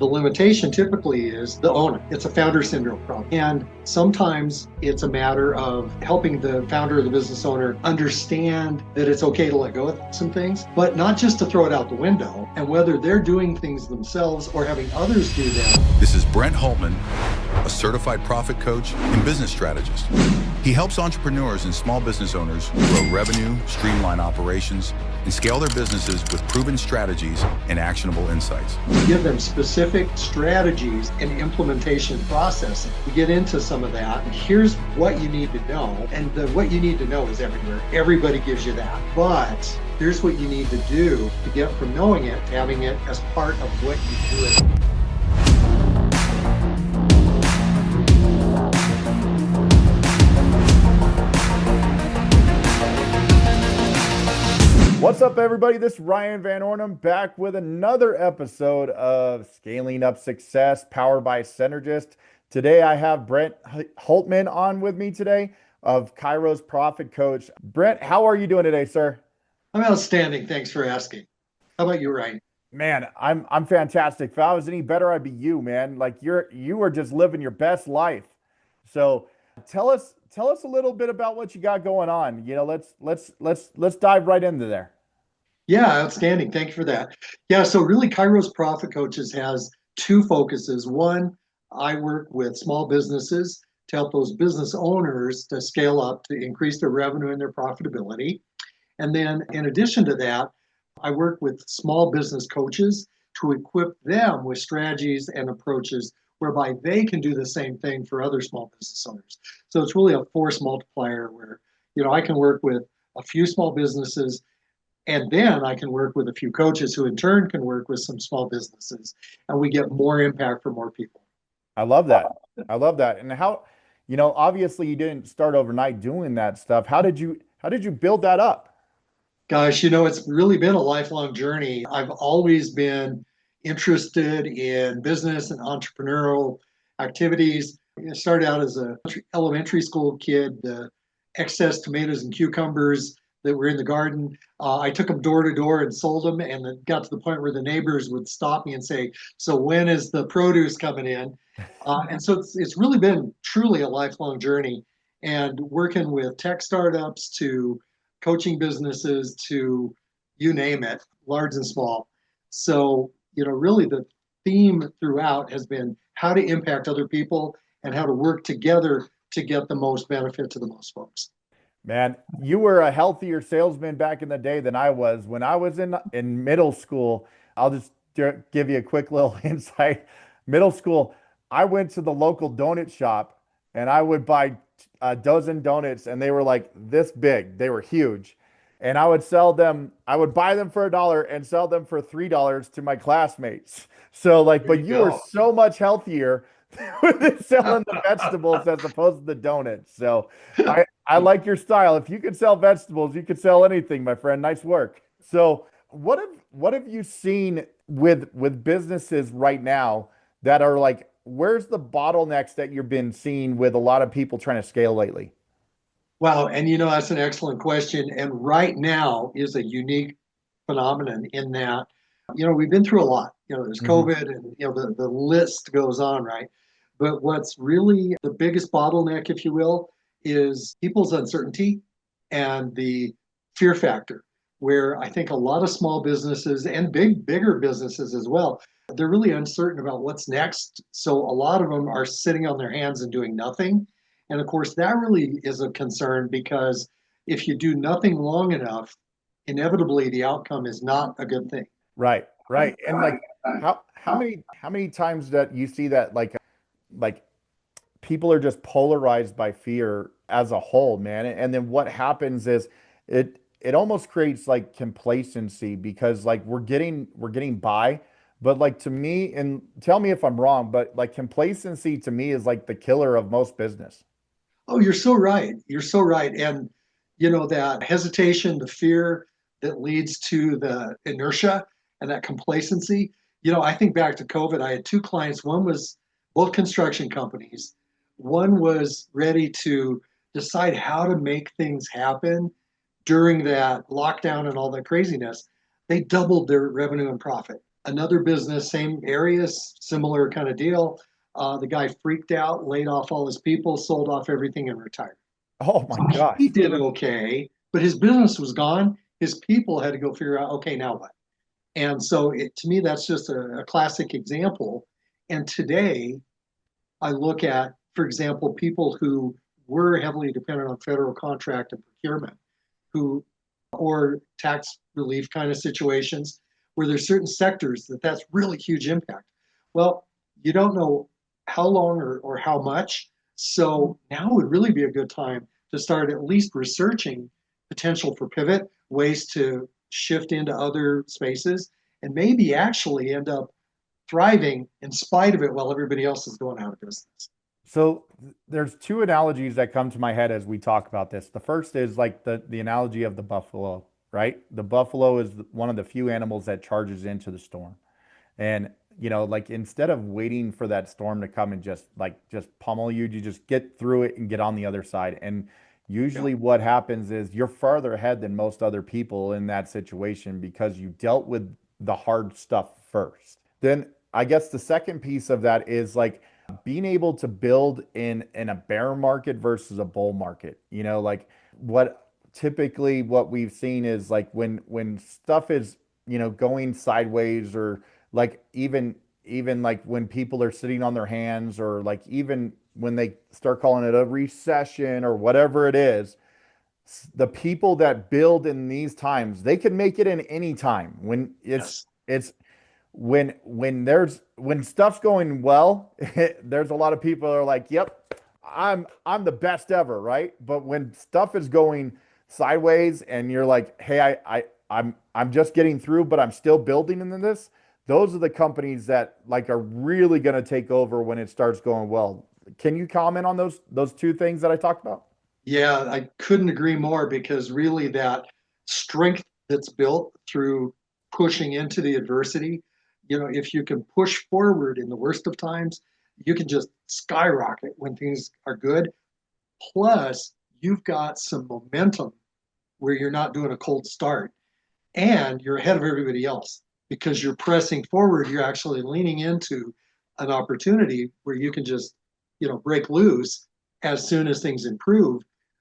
The limitation typically is the owner. It's a founder syndrome problem. And sometimes it's a matter of helping the founder or the business owner understand that it's okay to let go of some things, but not just to throw it out the window, and whether they're doing things themselves or having others do them. This is Brent Hultman, a certified profit coach and business strategist. He helps entrepreneurs and small business owners grow revenue, streamline operations, and scale their businesses with proven strategies and actionable insights. Give them specific strategies and implementation process. We get into some of that. Here's what you need to know. And what you need to know is everywhere. Everybody gives you that. But here's what you need to do to get from knowing it to having it as part of what you do it. What's up, everybody? This is Ryan Van Ornum back with another episode of Scaling Up Success powered by Cynergists. Today, I have Brent Hultman on with me today of Kairos Profit Coach. Brent, how are you doing today, sir? I'm outstanding. Thanks for asking. How about you, Ryan? Man, I'm fantastic. If I was any better, I'd be you, man. Like you are just living your best life. So tell us a little bit about what you got going on. You know, let's dive right into there. Yeah, outstanding. Thank you for that. Yeah, so really Kairos Profit Coaches has two focuses. One, I work with small businesses to help those business owners to scale up, to increase their revenue and their profitability. And then in addition to that, I work with small business coaches to equip them with strategies and approaches whereby they can do the same thing for other small business owners. So it's really a force multiplier where, I can work with a few small businesses, and then I can work with a few coaches who in turn can work with some small businesses, and we get more impact for more people. I love that. I love that. And how, obviously you didn't start overnight doing that stuff. How did you build that up? Gosh, it's really been a lifelong journey. I've always been interested in business and entrepreneurial activities. I started out as an elementary school kid, the excess tomatoes and cucumbers that were in the garden. I took them door to door and sold them, and it got to the point where the neighbors would stop me and say, "So when is the produce coming in?" And so it's really been truly a lifelong journey, and working with tech startups to coaching businesses to you name it, large and small. So, really the theme throughout has been how to impact other people and how to work together to get the most benefit to the most folks. Man, you were a healthier salesman back in the day than I was. When I was in middle school, I'll just give you a quick little insight. Middle school, I went to the local donut shop and I would buy a dozen donuts, and they were like this big. They were huge. And I would buy them for $1 and sell them for $3 to my classmates. So but you were so much healthier with selling the vegetables as opposed to the donuts. So I like your style. If you could sell vegetables, you could sell anything, my friend. Nice work. So what have you seen with businesses right now that are like, where's the bottlenecks that you've been seeing with a lot of people trying to scale lately? Wow, and that's an excellent question. And right now is a unique phenomenon in that, we've been through a lot. There's COVID, and the list goes on, right? But what's really the biggest bottleneck, if you will, is people's uncertainty and the fear factor, where I think a lot of small businesses and bigger businesses as well, they're really uncertain about what's next. So a lot of them are sitting on their hands and doing nothing. And of course, that really is a concern, because if you do nothing long enough, inevitably the outcome is not a good thing. Right. And like how many times that you see that like people are just polarized by fear as a whole, man. And then what happens is it almost creates like complacency, because like we're getting by. But like to me, and tell me if I'm wrong, but like complacency to me is like the killer of most business. Oh, you're so right. You're so right. And that hesitation, the fear that leads to the inertia and that complacency. I think back to COVID, I had two clients. One was both construction companies. One was ready to decide how to make things happen during that lockdown and all that craziness. They doubled their revenue and profit. Another business, same areas, similar kind of deal. The guy freaked out, laid off all his people, sold off everything, and retired. Oh my So gosh. he did okay, but his business was gone. His people had to go figure out, okay, now what? And so to me, that's just a classic example. And today, I look at, for example, people who were heavily dependent on federal contract and procurement, who or tax relief kind of situations where there's certain sectors that's really huge impact. Well, you don't know how long or how much. So now would really be a good time to start at least researching potential for pivot, ways to shift into other spaces, and maybe actually end up thriving in spite of it while everybody else is going out of business. So there's two analogies that come to my head as we talk about this. The first is like the analogy of the buffalo, right? The buffalo is one of the few animals that charges into the storm. And like instead of waiting for that storm to come and just pummel you, you just get through it and get on the other side. And usually what happens is you're farther ahead than most other people in that situation because you dealt with the hard stuff first. Then I guess the second piece of that is like being able to build in a bear market versus a bull market. Like what we've seen is like when stuff is, going sideways, or like even like when people are sitting on their hands, or like even when they start calling it a recession or whatever it is, the people that build in these times, they can make it in any time. When it's when stuff's going well, there's a lot of people are like, "Yep, I'm the best ever," right? But when stuff is going sideways and you're like, "Hey, I'm just getting through, but I'm still building in this." Those are the companies that like are really going to take over when it starts going well. Can you comment on those two things that I talked about? Yeah, I couldn't agree more because really that strength that's built through pushing into the adversity, if you can push forward in the worst of times, you can just skyrocket when things are good. Plus, you've got some momentum where you're not doing a cold start and you're ahead of everybody else because you're pressing forward. You're actually leaning into an opportunity where you can just, break loose as soon as things improve.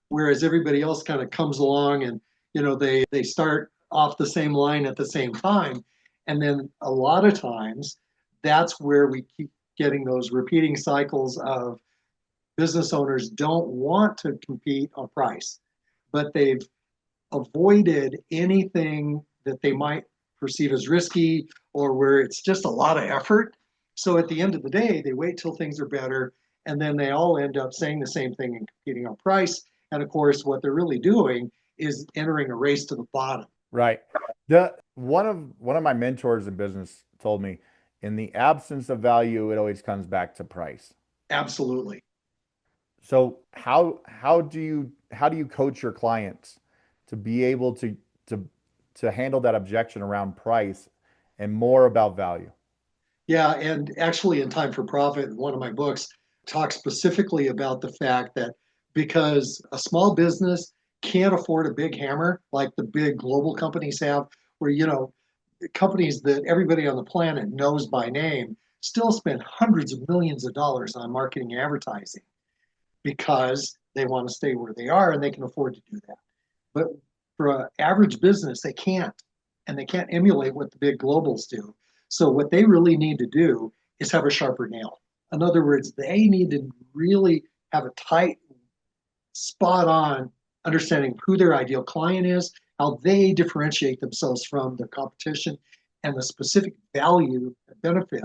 Whereas everybody else kind of comes along and, they start off the same line at the same time. And then a lot of times that's where we keep getting those repeating cycles of business owners don't want to compete on price, but they've avoided anything that they might perceive as risky or where it's just a lot of effort. So at the end of the day, they wait till things are better, and then they all end up saying the same thing and competing on price. And of course, what they're really doing is entering a race to the bottom. Right. The one of my mentors in business told me, in the absence of value, it always comes back to price. Absolutely. So how do you coach your clients to be able to handle that objection around price and more about value? Yeah, and actually in Time for Profit, one of my books talks specifically about the fact that because a small business can't afford a big hammer like the big global companies have, where, companies that everybody on the planet knows by name still spend hundreds of millions of dollars on marketing and advertising because they want to stay where they are and they can afford to do that. But for an average business, they can't, and they can't emulate what the big globals do. So what they really need to do is have a sharper nail. In other words, they need to really have a tight, spot on understanding of who their ideal client is, how they differentiate themselves from their competition, and the specific value and benefit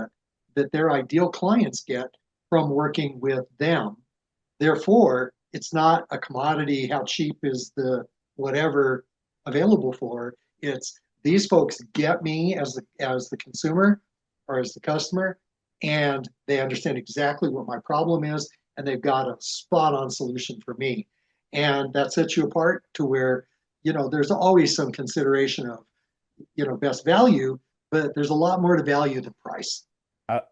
that their ideal clients get from working with them. Therefore, it's not a commodity, how cheap is the whatever available for. It's these folks get me as the consumer or as the customer, and they understand exactly what my problem is, and they've got a spot on solution for me. And that sets you apart to where, there's always some consideration of, best value, but there's a lot more to value than price.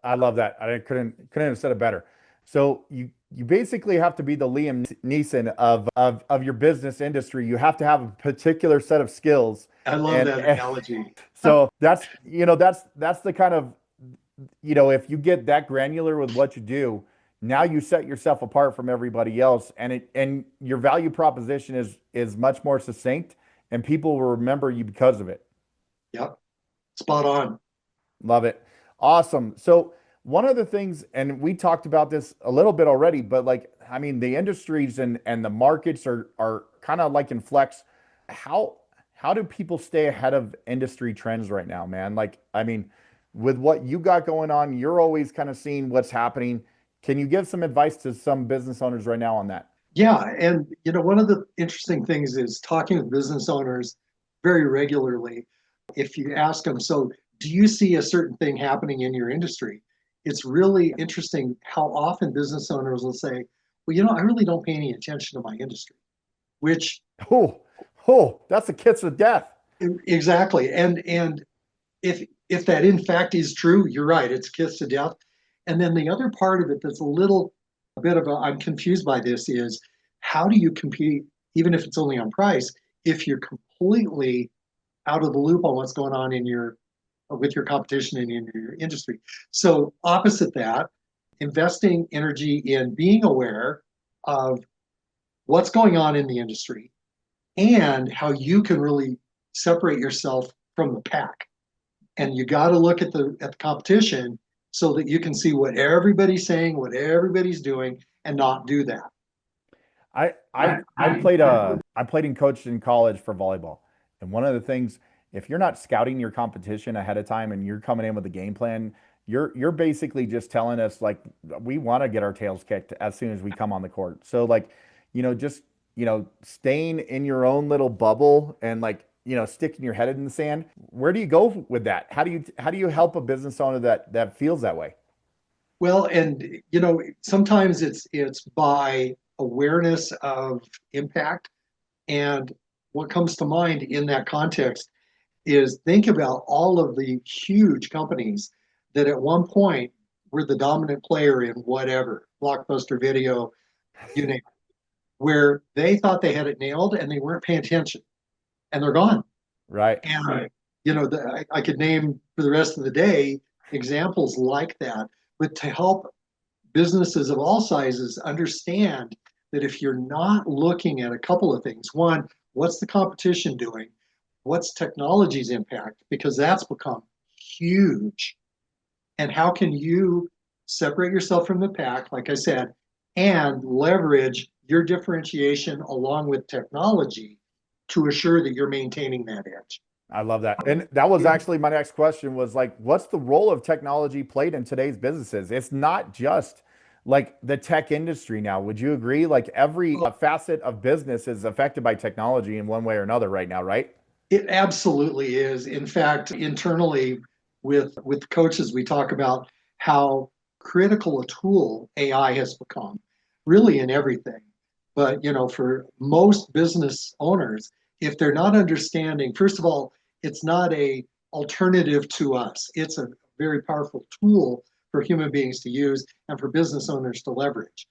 I love that. I couldn't have said it better. So you basically have to be the Liam Neeson of your business industry. You have to have a particular set of skills. I love that analogy. So that's, that's the kind of, if you get that granular with what you do, now you set yourself apart from everybody else, and your value proposition is much more succinct, and people will remember you because of it. Yep. Spot on. Love it. Awesome. So one of the things, and we talked about this a little bit already, but the industries and the markets are kind of like in flex. How do people stay ahead of industry trends right now, man? With what you got going on, you're always kind of seeing what's happening. Can you give some advice to some business owners right now on that? Yeah. And, one of the interesting things is talking with business owners very regularly. If you ask them, so do you see a certain thing happening in your industry? It's really interesting how often business owners will say, well, I really don't pay any attention to my industry, which. That's a kiss of death. Exactly. And if that in fact is true, you're right, it's a kiss to death. And then the other part of it that's a bit of I'm confused by this is, how do you compete, even if it's only on price, if you're completely out of the loop on what's going on with your competition and in your industry? So opposite that, investing energy in being aware of what's going on in the industry and how you can really separate yourself from the pack. And you got to look at the competition so that you can see what everybody's saying, what everybody's doing, and not do that. I played and coached in college for volleyball. And one of the things, if you're not scouting your competition ahead of time and you're coming in with a game plan, you're basically just telling us we want to get our tails kicked as soon as we come on the court. So staying in your own little bubble and sticking your head in the sand. Where do you go with that? How do you help a business owner that feels that way? Well, and sometimes it's by awareness of impact. And what comes to mind in that context is, think about all of the huge companies that at one point were the dominant player in whatever, Blockbuster Video, you name it, where they thought they had it nailed and they weren't paying attention. And they're gone. Right. And, I could name for the rest of the day examples like that. But to help businesses of all sizes understand that if you're not looking at a couple of things, one, what's the competition doing? What's technology's impact? Because that's become huge. And how can you separate yourself from the pack, like I said, and leverage your differentiation along with technology to assure that you're maintaining that edge? I love that. And that was actually my next question was what's the role of technology played in today's businesses? It's not just the tech industry now. Would you agree? Every facet of business is affected by technology in one way or another right now, right? It absolutely is. In fact, internally with coaches, we talk about how critical a tool AI has become, really in everything. But, for most business owners, if they're not understanding, first of all, it's not a alternative to us. It's a very powerful tool for human beings to use and for business owners to leverage.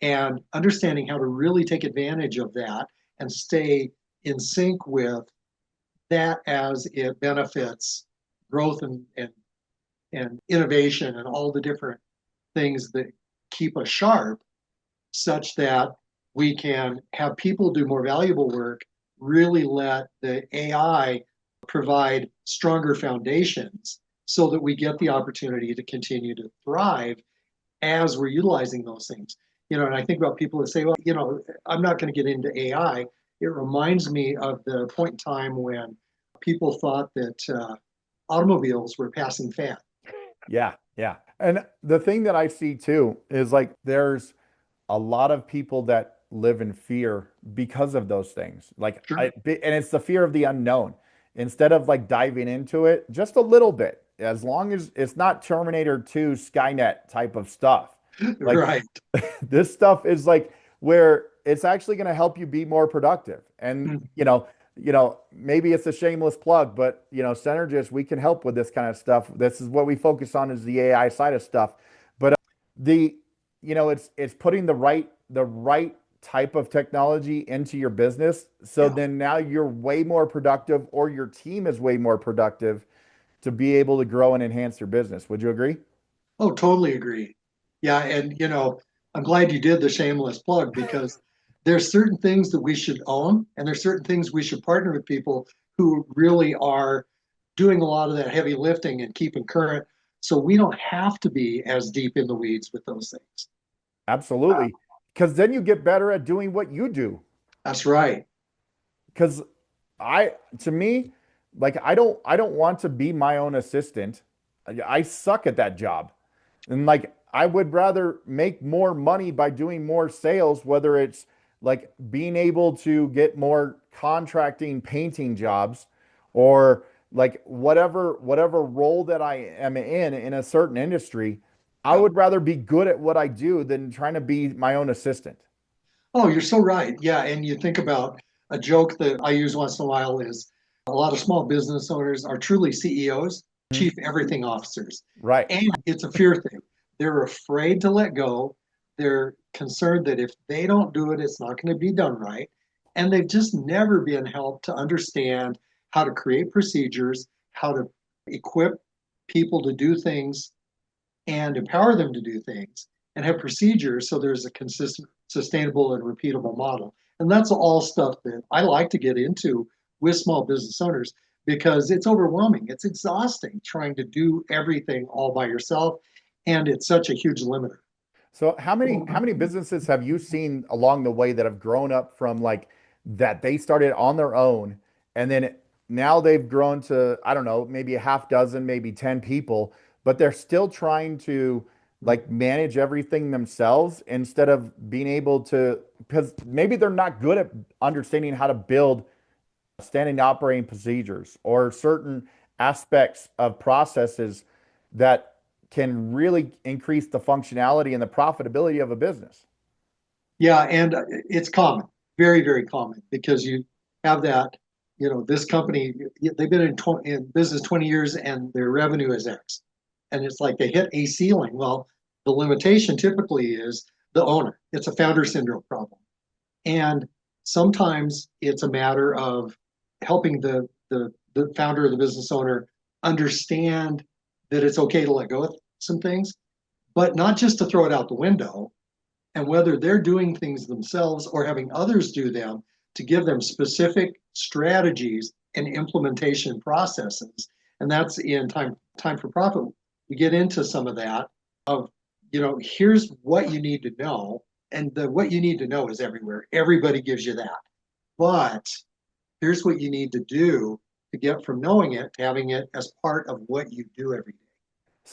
And understanding how to really take advantage of that and stay in sync with that as it benefits growth and innovation and all the different things that keep us sharp, such that we can have people do more valuable work, really let the AI provide stronger foundations so that we get the opportunity to continue to thrive as we're utilizing those things. And I think about people that say, well, I'm not going to get into AI. It reminds me of the point in time when people thought that automobiles were passing fad. Yeah. And the thing that I see too is there's a lot of people that live in fear because of those things. Sure. And it's the fear of the unknown. Instead of diving into it just a little bit, as long as it's not Terminator 2 Skynet type of stuff. Right. This stuff is where it's actually going to help you be more productive. And, maybe it's a shameless plug, but, Cynergists, we can help with this kind of stuff. This is what we focus on, is the AI side of stuff. But it's putting the right type of technology into your business. So Yeah. then now you're way more productive, or your team is way more productive to be able to grow and enhance your business. Would you agree? Oh, totally agree. Yeah, and I'm glad you did the shameless plug because there's certain things that we should own, and there's certain things we should partner with people who really are doing a lot of that heavy lifting and keeping current, so we don't have to be as deep in the weeds with those things. Absolutely. Because then you get better at doing what you do. That's right. Because to me, like I don't want to be my own assistant. I suck at that job. And like I would rather make more money by doing more sales, whether it's like being able to get more contracting painting jobs, or like whatever role that I am in a certain industry. I Yeah. would rather be good at what I do than trying to be my own assistant. Oh, you're so right. Yeah, and you think about a joke that I use once in a while is a lot of small business owners are truly CEOs, Mhm. chief everything officers. Right. And it's a fear thing. They're afraid to let go. They're concerned that if they don't do it, it's not going to be done right. And they've just never been helped to understand how to create procedures, how to equip people to do things and empower them to do things and have procedures so there's a consistent, sustainable, and repeatable model. And that's all stuff that I like to get into with small business owners because it's overwhelming. It's exhausting trying to do everything all by yourself. And it's such a huge limiter. So how many businesses have you seen along the way that have grown up from like that they started on their own, and then now they've grown to, I don't know, maybe a half dozen, maybe 10 people, but they're still trying to like manage everything themselves instead of being able to, because maybe they're not good at understanding how to build standing operating procedures or certain aspects of processes that can really increase the functionality and the profitability of a business. Yeah, and it's common, very, very common, because you have that, this company, they've been in business 20 years and their revenue is X. And it's like they hit a ceiling. Well, the limitation typically is the owner. It's a founder syndrome problem. And sometimes it's a matter of helping the founder or the business owner understand that it's okay to let go of some things, but not just to throw it out the window, and whether they're doing things themselves or having others do them to give them specific strategies and implementation processes. And that's in time for profit. We get into some of that of, here's what you need to know. And what you need to know is everywhere. Everybody gives you that. But here's what you need to do to get from knowing it to having it as part of what you do every day.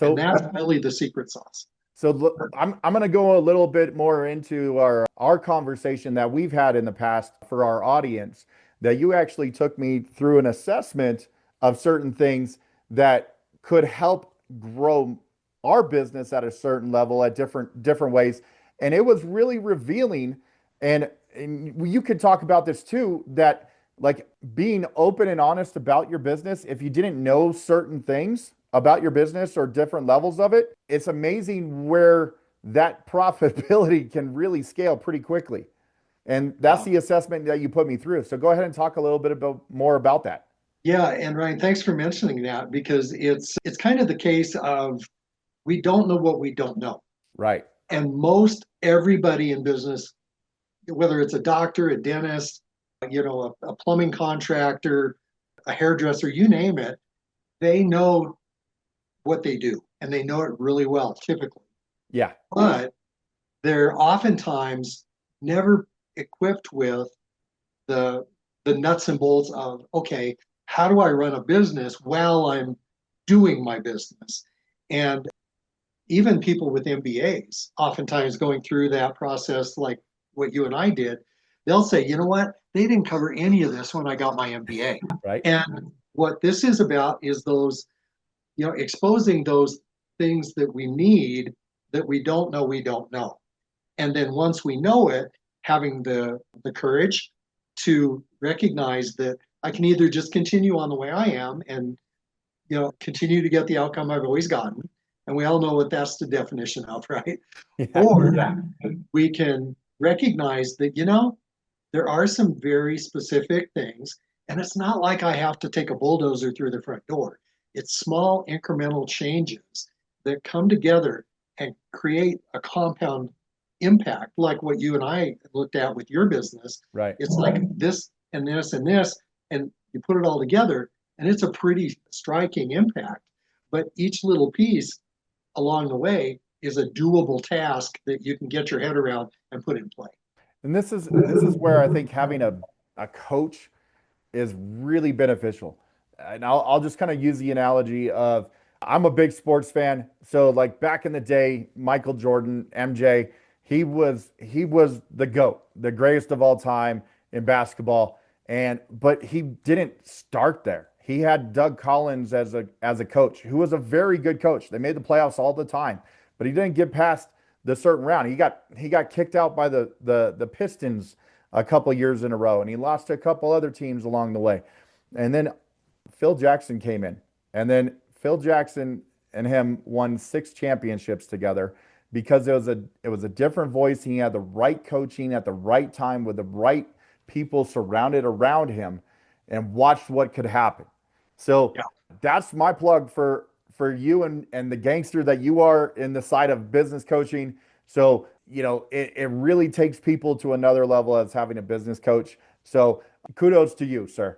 And So that's really the secret sauce. So I'm going to go a little bit more into our conversation that we've had in the past for our audience, that you actually took me through an assessment of certain things that could help grow our business at a certain level at different ways. And it was really revealing. And you could talk about this too, that like being open and honest about your business, if you didn't know certain things about your business or different levels of it, it's amazing where that profitability can really scale pretty quickly. And that's the assessment that you put me through. So go ahead and talk a little bit more about that. Yeah, and Ryan, thanks for mentioning that because it's kind of the case of we don't know what we don't know. Right. And most everybody in business, whether it's a doctor, a dentist, a plumbing contractor, a hairdresser, you name it, they know what they do and they know it really well, typically. Yeah. But they're oftentimes never equipped with the nuts and bolts of, okay, how do I run a business while I'm doing my business? And even people with MBAs, oftentimes going through that process, like what you and I did, they'll say, you know what? They didn't cover any of this when I got my MBA. Right. And what this is about is those, exposing those things that we need that we don't know we don't know. And then once we know it, having the courage to recognize that I can either just continue on the way I am and continue to get the outcome I've always gotten, And we all know what that's the definition of, right? Yeah. Or Yeah. we can recognize that, there are some very specific things, and it's not like I have to take a bulldozer through the front door. It's small incremental changes that come together and create a compound impact, like what you and I looked at with your business. Right. It's like this and this and this, and you put it all together, and it's a pretty striking impact. But each little piece along the way is a doable task that you can get your head around and put in play. And this is where I think having a coach is really beneficial. And I'll just kind of use the analogy of, I'm a big sports fan. So like back in the day, Michael Jordan, MJ, he was the GOAT, the greatest of all time in basketball. But he didn't start there. He had Doug Collins as a coach, who was a very good coach. They made the playoffs all the time, but he didn't get past the certain round. He got kicked out by the Pistons a couple years in a row, and he lost to a couple other teams along the way. And then Phil Jackson came in, and then Phil Jackson and him won 6 championships together because it was a different voice. He had the right coaching at the right time with the right people surrounded around him, and watched what could happen. So yeah, that's my plug for you and the gangster that you are in the side of business coaching. So, it really takes people to another level as having a business coach. So kudos to you, sir.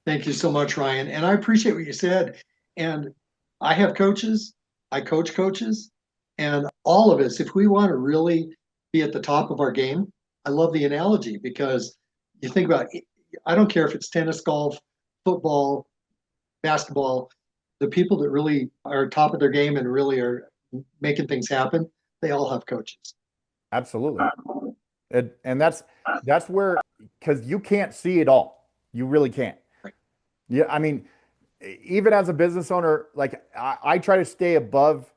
Thank you so much, Ryan. And I appreciate what you said. And I have coaches, I coach coaches, and all of us, if we want to really be at the top of our game, I love the analogy, because you think about it, I don't care if it's tennis, golf, football, basketball, the people that really are top of their game and really are making things happen, they all have coaches. Absolutely. And that's where, because you can't see it all. You really can't. Right. Yeah. I mean, even as a business owner, like I try to stay above,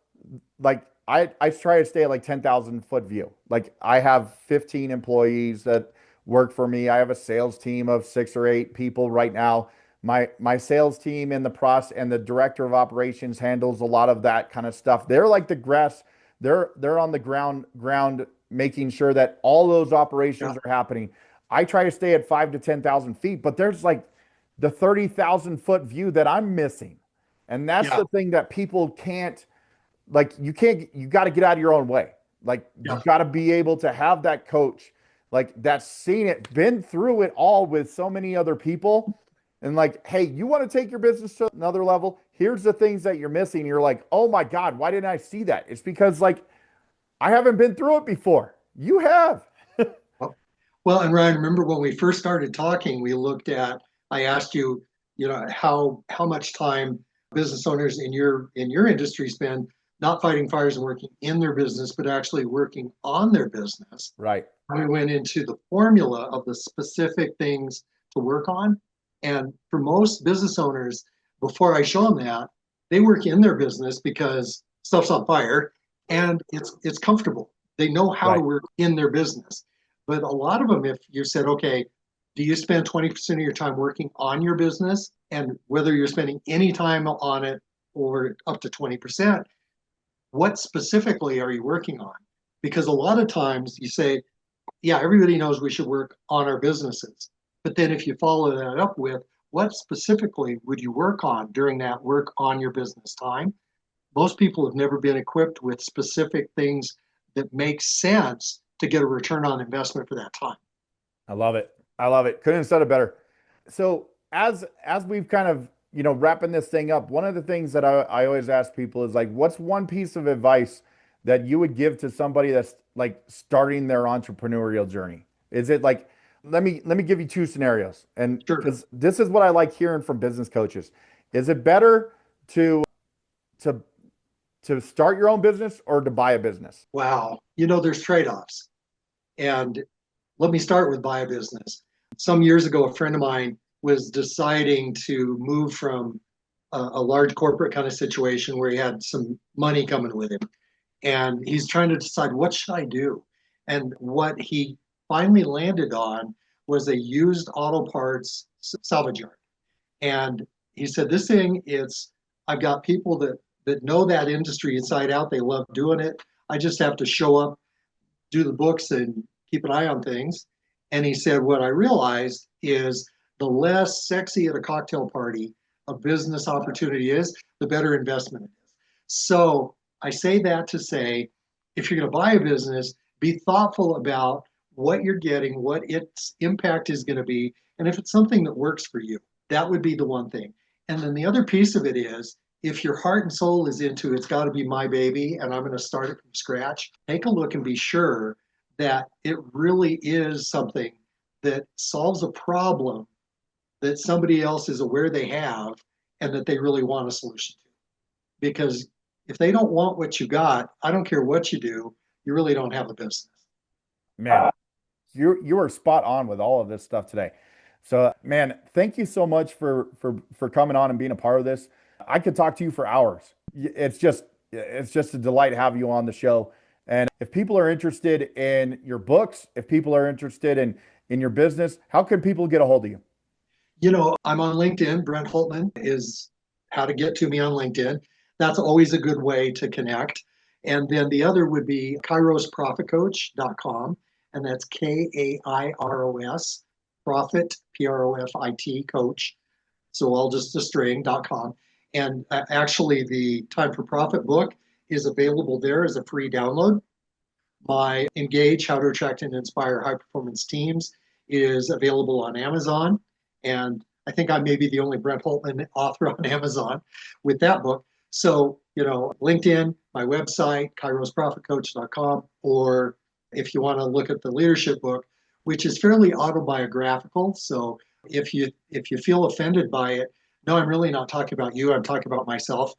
like I try to stay at like 10,000 foot view. Like I have 15 employees that work for me. I have a sales team of 6 or 8 people right now. My sales team in the process, and the director of operations handles a lot of that kind of stuff. They're like the grass. They're on the ground making sure that all those operations are happening. I try to stay at 5 to 10,000 feet, but there's like the 30,000 foot view that I'm missing. And that's the thing that people can't, you got to get out of your own way. Like you got to be able to have that coach, like that's seen it, been through it all with so many other people. And like, hey, you want to take your business to another level? Here's the things that you're missing. You're like, oh my God, why didn't I see that? It's because like, I haven't been through it before. You have. Well, and Ryan, remember when we first started talking, I asked you, how much time business owners in your industry spend not fighting fires and working in their business, but actually working on their business. Right. We went into the formula of the specific things to work on. And for most business owners, before I show them that, they work in their business because stuff's on fire and it's comfortable. They know how to work in their business. But a lot of them, if you said, okay, do you spend 20% of your time working on your business? And whether you're spending any time on it or up to 20%, what specifically are you working on? Because a lot of times you say, yeah, everybody knows we should work on our businesses. But then if you follow that up with, what specifically would you work on during that work on your business time? Most people have never been equipped with specific things that make sense to get a return on investment for that time. I love it. Couldn't have said it better. So as we've kind of, wrapping this thing up, one of the things that I always ask people is like, what's one piece of advice that you would give to somebody that's like starting their entrepreneurial journey? Is it like, let me give you 2 scenarios. And because this is what I like hearing from business coaches. Is it better to start your own business or to buy a business? Wow. There's trade-offs. And let me start with buy a business. Some years ago, a friend of mine was deciding to move from a large corporate kind of situation where he had some money coming with him. And he's trying to decide, what should I do? And what he finally landed on was a used auto parts salvage yard. And he said, this thing, I've got people that that know that industry inside out. They love doing it. I just have to show up, do the books, and keep an eye on things. And he said, what I realized is the less sexy at a cocktail party a business opportunity is, the better investment it is. So I say that to say, if you're going to buy a business, be thoughtful about what you're getting, what its impact is going to be, and if it's something that works for you. That would be the one thing. And then the other piece of it is, if your heart and soul is into it's got to be my baby and I'm going to start it from scratch, take a look and be sure that it really is something that solves a problem that somebody else is aware they have and that they really want a solution to. Because if they don't want what you got, I don't care what you do, you really don't have a business. Man, you are spot on with all of this stuff today. So, man, thank you so much for coming on and being a part of this. I could talk to you for hours. It's just a delight to have you on the show. And if people are interested in your books, if people are interested in your business, how can people get a hold of you? You know, I'm on LinkedIn. Brent Hultman is how to get to me on LinkedIn. That's always a good way to connect. And then the other would be kairosprofitcoach.com. And that's Kairos profit, Profit, coach. So all just a string.com. And actually the Time for Profit book is available there as a free download. My Engage, How to Attract and Inspire High Performance Teams is available on Amazon. And I think I may be the only Brent Hultman author on Amazon with that book. So, you know, LinkedIn, my website, kairosprofitcoach.com, or if you want to look at the leadership book, which is fairly autobiographical. So if you feel offended by it, no, I'm really not talking about you. I'm talking about myself.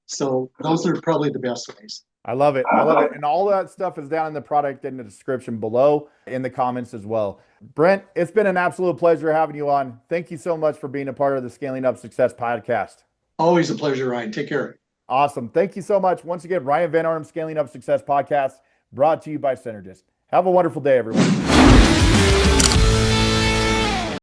So those are probably the best ways. I love it. I love it. And all that stuff is down in the product in the description below, in the comments as well. Brent, it's been an absolute pleasure having you on. Thank you so much for being a part of the Scaling Up Success podcast. Always a pleasure, Ryan. Take care. Awesome. Thank you so much. Once again, Ryan Van Ornum, Scaling Up Success podcast, brought to you by Cynergists. Have a wonderful day, everyone.